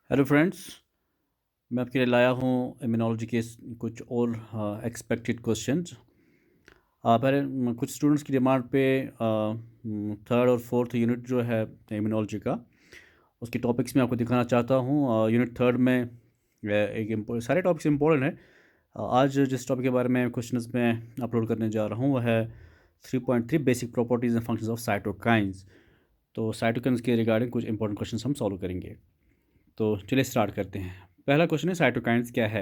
Hello friends. मैं आपके लिए लाया हूँ इम्यूनोलॉजी के कुछ और एक्सपेक्टेड क्वेश्चंस। पहले कुछ स्टूडेंट्स की डिमांड पे थर्ड और फोर्थ यूनिट जो है इम्यूनोलॉजी का, उसके टॉपिक्स मैं आपको दिखाना चाहता हूँ। यूनिट थर्ड में सारे टॉपिक्स इम्पोर्टेंट हैं। आज जिस टॉपिक के बारे में क्वेश्चंस में अपलोड करने जा रहा हूँ वह है 3.3 basic properties and functions of cytokines. तो साइटोकाइंस के रिगार्डिंग कुछ इंपॉर्टेंट क्वेश्चंस हम सॉल्व करेंगे। तो चलिए स्टार्ट करते हैं। पहला क्वेश्चन है साइटोकाइंस क्या है।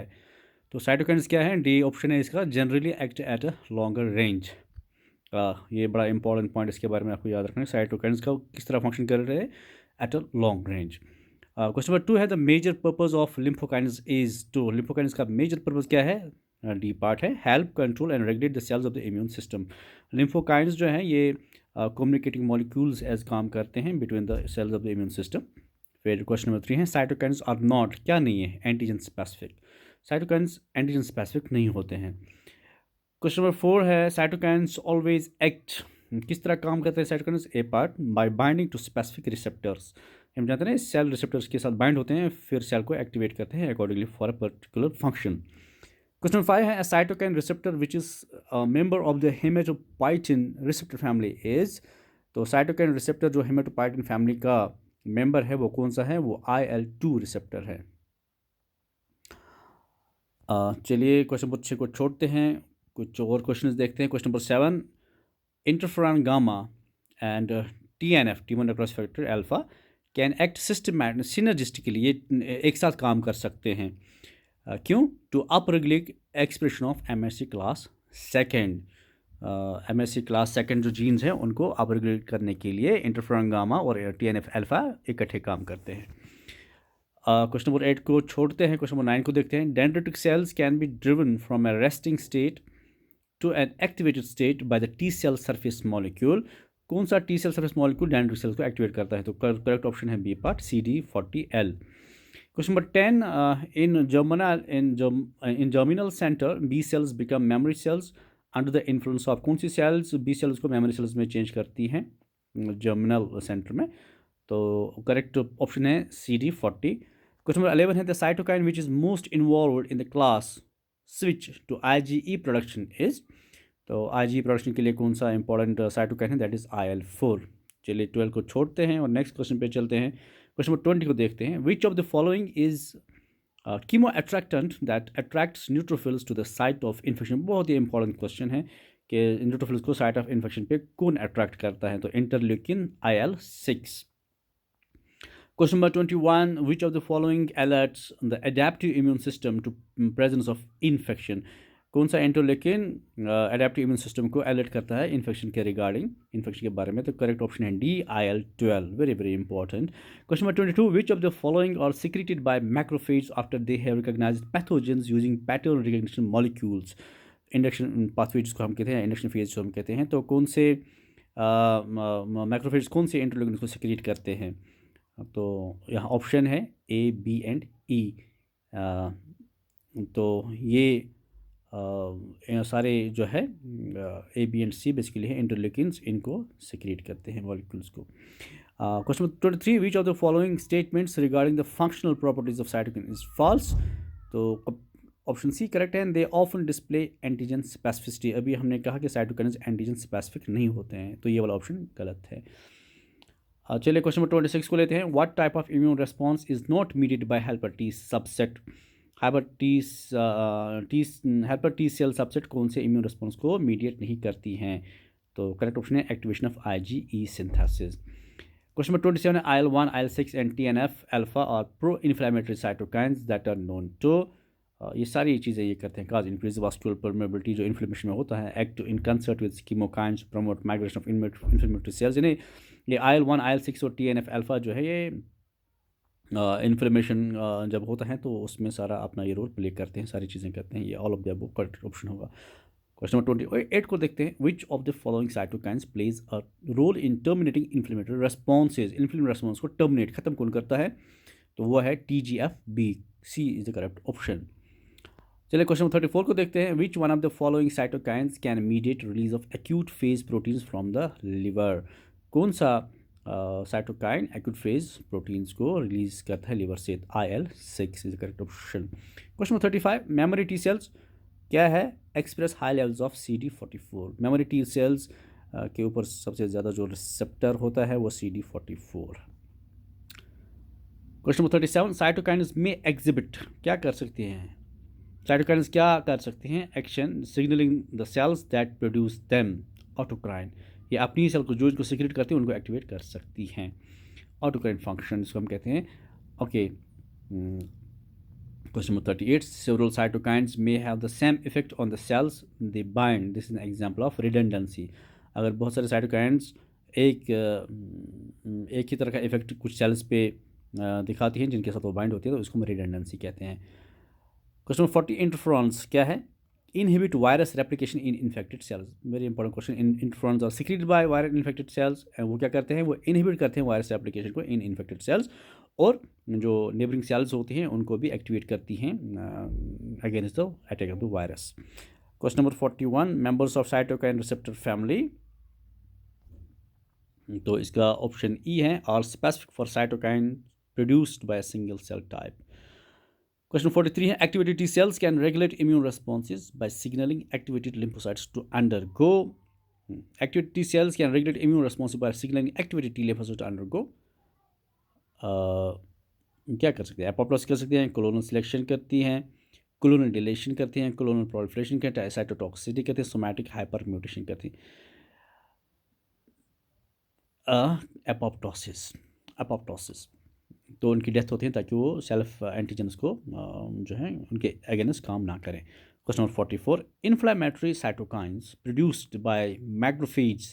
तो साइटोकाइंस क्या है, डी ऑप्शन है इसका, generally act at a longer range. ये बड़ा इंपॉर्टेंट पॉइंट, इसके बारे में आपको याद रखना है। साइटोकाइंस का किस तरह फंक्शन कर रहे हैं at a long range. Question number 2 है the major purpose of lymphokines is to. Lymphokines का मेजर पर्पज क्या है? डी पार्ट है help control and regulate the cells of the immune system. Lymphokines जो है ये कम्युनिकेटिंग मॉलिक्यूल्स एज काम करते हैं between the cells of the immune system. फिर क्वेश्चन नंबर 3 है साइटोकाइंस आर नॉट, क्या नहीं है, antigen specific. Cytokines antigen specific नहीं होते हैं। क्वेश्चन नंबर 4 है साइटोकाइंस ऑलवेज एक्ट, किस तरह काम करते हैं cytokines? A part by binding to specific receptors. हम जानते हैं सेल रिसेप्टर्स के साथ बाइंड होते हैं, फिर सेल को एक्टिवेट करते हैं accordingly for a particular function. Question number 5 है cytokine receptor which is member of the hematopoietin receptor family is. तो साइटोकाइन रिसेप्टर जो हेमेटोपाइटिन फैमिली का मेंबर है वो कौन सा है? वो IL-2 रिसेप्टर है। चलिए क्वेश्चन नंबर 6 को छोड़ते हैं, कुछ और क्वेश्चन देखते हैं। Question number 7, interferon gamma and TNF T one necrosis factor alpha can act systematic synergistically, ये एक साथ काम कर सकते हैं। क्यों? To up regulate expression of MSC class second. MSC class second जो जीन्स हैं उनको अप रेगुलेट करने के लिए इंटरफेरॉन गामा और TNF अल्फा इकट्ठे काम करते हैं। क्वेश्चन नंबर 8 को छोड़ते हैं, क्वेश्चन नंबर 9 को देखते हैं। Dendritic cells can be driven from a resting state to an activated state by the T cell surface molecule. कौन सा T cell surface molecule dendritic cells को एक्टिवेट करता है? तो करेक्ट ऑप्शन है B part CD40L। Question number 10, in germinal center B cells become memory cells under the influence of. कौन सी cells B cells को मेमोरी सेल्स में change करती हैं जर्मिनल सेंटर में? तो करेक्ट ऑप्शन है CD40। क्वेश्चन नंबर 11 है the cytokine which is most involve in the class switch to IgE production is. तो IgE प्रोडक्शन के लिए कौन सा इंपॉर्टेंट साइटोकाइन है? That is IL-4। चलिए 12 को छोड़ते हैं और नेक्स्ट क्वेश्चन पे चलते हैं। क्वेश्चन नंबर 20 को देखते हैं। Which of the following is chemo attractant that attracts neutrophils to the site of infection. बहुत ही इंपॉर्टेंट क्वेश्चन है कि न्यूट्रोफिल्स को साइट ऑफ इन्फेक्शन पे कौन अट्रैक्ट करता है? तो interleukin IL-6। Question number 21, which of the following alerts the adaptive immune system to presence of infection? कौन सा इंटरलेकिन अडेप्टिव इम्यून सिस्टम को अलर्ट करता है इन्फेक्शन के रिगार्डिंग, इन्फेक्शन के बारे में? तो करेक्ट ऑप्शन है D IL-12। Very very important. Question number 22, which of the following are secreted by macrophage after they have recognised pathogens using pattern recognition molecules. Induction pathway जिसको हम कहते हैं, इंडक्शन फेज जिसको हम कहते हैं। तो कौन से मैक्रोफेज कौन से इंटरलेकिन को सिक्रेट करते हैं? तो यहाँ ऑप्शन है A, B एंड E। तो ये सारे जो है A, B and C basically है इंटरलेकिन्स, इनको सिक्रिएट करते हैं मॉलिक्यूल्स को। Question 23, which of the following statements regarding the functional properties of cytokine is false. तो ऑप्शन C करेक्ट है, and they often display antigen specificity. अभी हमने कहा कि साइटोकिन्स एंटीजन स्पेसिफिक नहीं होते हैं, तो ये वाला ऑप्शन गलत है। चलिए क्वेश्चन नंबर 26 को लेते हैं। What type of immune response is not mediated by helper T subset. Helper T cell subset कौन से इम्यून रेस्पॉन्स को मीडिएट नहीं करती हैं? तो करेक्ट ऑप्शन है activation of IgE synthesis. Question number 27 है IL-1, IL-6 and TNF alpha और pro inflammatory cytokines that are known to. ये सारी चीज़ें ये करते हैं काज इंक्रीज वास्कुलर परमेबिलिटी जो इन्फ्लेमेशन में होता है, act in concert with chemokines promote migration of inflammatory cells. यानी ये IL-1, IL-6 और TNF अल्फा जो है ये इन्फ्लेमेशन जब होता है तो उसमें सारा अपना ये रोल प्ले करते हैं, सारी चीज़ें करते हैं। ये all of the above correct option होगा। क्वेश्चन नंबर 28 को देखते हैं। Which of the following cytokines plays a role in terminating inflammatory responses. Inflammatory response को टर्मिनेट खत्म कौन करता है? तो वो है TGF-B। C is the correct option. चलिए क्वेश्चन नंबर 34 को देखते हैं। Which one of the following cytokines can mediate release of acute phase proteins from the liver. कौन सा साइटोकाइन एक्यूट फेज प्रोटीन्स को रिलीज करता है लिवर से, IL-6 is the correct option. Question number 35, memory T cells क्या है? Express high levels of CD44। Memory T cells के ऊपर सबसे ज़्यादा जो रिसेप्टर होता है वो CD44। क्वेश्चन नंबर 37, साइटोकाइन्स में एग्जिबिट क्या कर सकते हैं? साइटोकाइन्स क्या कर सकते हैं? Action signalling the cells that produce them, autocrine, ये अपनी सेल को जो इनको सीक्रेट करती हैं उनको एक्टिवेट कर सकती हैं, ऑटोक्राइन फंक्शन इसको हम कहते हैं। Okay, question number 38, several cytokines may have the same effect on the cells they bind, this is an example of redundancy. अगर बहुत सारे साइटोकाइन्स एक ही तरह का इफेक्ट कुछ सेल्स पे दिखाती हैं जिनके साथ वो बाइंड होती है, तो इसको हम रिडंडेंसी कहते हैं। क्वेश्चन नंबर 40, इंटरफ्रॉन्स क्या है? Inhibit virus replication in infected cells, very important question. Interferons are secreted by virus infected cells, वो क्या करते हैं? वो इनहिबिट करते हैं वायरस रेप्लिकेशन को इन इन्फेक्टेड सेल्स, और जो नेबरिंग सेल्स होती हैं उनको भी एक्टिवेट करती हैं against the attack of the virus. Question number 41, members of cytokine receptor family, तो इसका ऑप्शन ई है, are specific for cytokine produced by single cell type. Question 43 है, activated T cells can regulate immune responses by signaling activated lymphocytes to undergo. Activated T cells can regulate immune responses by signaling activated T lymphocytes to undergo. क्या कर सकते हैं? Apoptosis कर सकते हैं, colonel selection करती हैं, कोलोनल डिलेशन करती हैं, कोलोनल प्रोलिफरेशन करती हैं, साइटोटॉक्सिसिटी करती है, सोमैटिक हाइपर म्यूटेशन करती है। एपोप्टोसिस तो उनकी डेथ होती है ताकि वो सेल्फ एंटीजन्स को जो है उनके अगेंस्ट काम ना करें। Question number 44, inflammatory cytokines produced by macrophage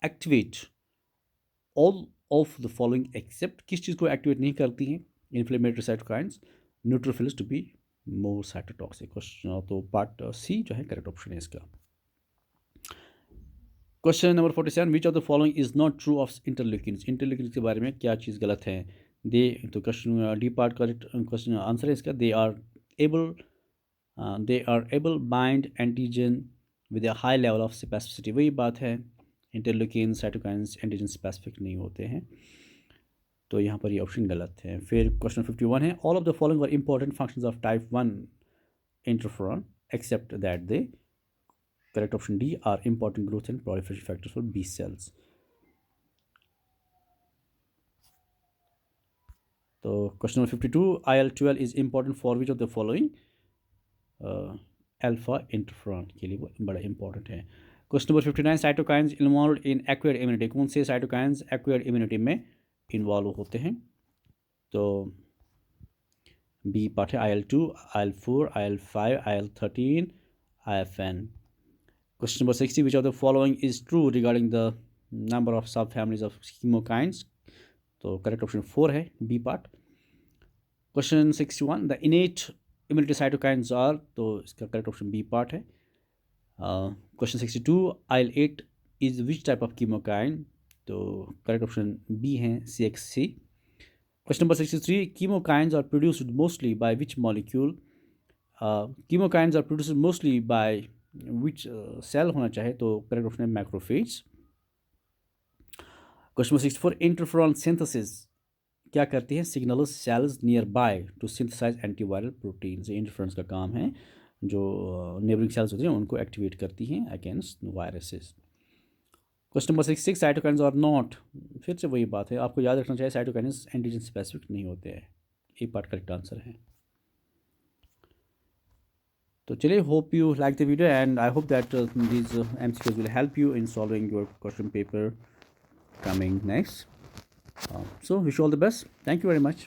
activate all of the following except, किस चीज़ को एक्टिवेट नहीं करती हैं inflammatory cytokines? Neutrophils to be more cytotoxic. Question तो पार्ट सी जो है करेक्ट ऑप्शन है इसका। Question number 47, which of the following is not true of interleukins, interleukins के बारे में क्या चीज़ गलत है? दे, तो क्वेश्चन डी पार्ट का क्वेश्चन आंसर है इसका, they are able bind antigen with a high level of specificity, वही बात है, इंटरल्यूकिन साइटोकाइन्स एंटीजन स्पेसिफिक नहीं होते हैं, तो यहाँ पर ये ऑप्शन गलत है। फिर क्वेश्चन 51 है, all of the following are important functions of type 1 interferon except that they, correct option D, are important growth and proliferation factors for B cells. तो question number 52, IL-12 is important for which of the following? Alpha interferon के लिए वो बड़ा important है। Question number 59, cytokines involve in acquired immunity, कौन से cytokines acquired immunity में involve होते हैं? तो बी पार्ट है, IL-2, IL-4, IL-5, IL-13, IFN। Question number 60, which of the following is true regarding the number of subfamilies of chemokines? तो correct option 4 है, B part. Question 61, the innate immunity cytokines are, तो इसका correct option B part है। Question 62, IL-8 is which type of chemokine? तो correct option B है, CXC। Question number 63, chemokines are produced mostly by which molecule? Chemokines are produced mostly by which cell होना चाहे, तो correct option है macrophage. Question number 64, interferon synthesis क्या करती है? Signals cells nearby to synthesize antiviral proteins, interference का काम है, जो नेबरिंग सेल्स होती हैं उनको एक्टिवेट करती हैं against viruses. Question number 66, cytokines are not, फिर से वही बात है, आपको याद रखना चाहिए साइटोकाइन्स एंटीजन स्पेसिफिक नहीं होते हैं, एक पार्ट करेक्ट आंसर है। तो चलिए, hope you like the video and I hope that these MCQs will help you in solving your question paper coming next. So wish you all the best. Thank you very much.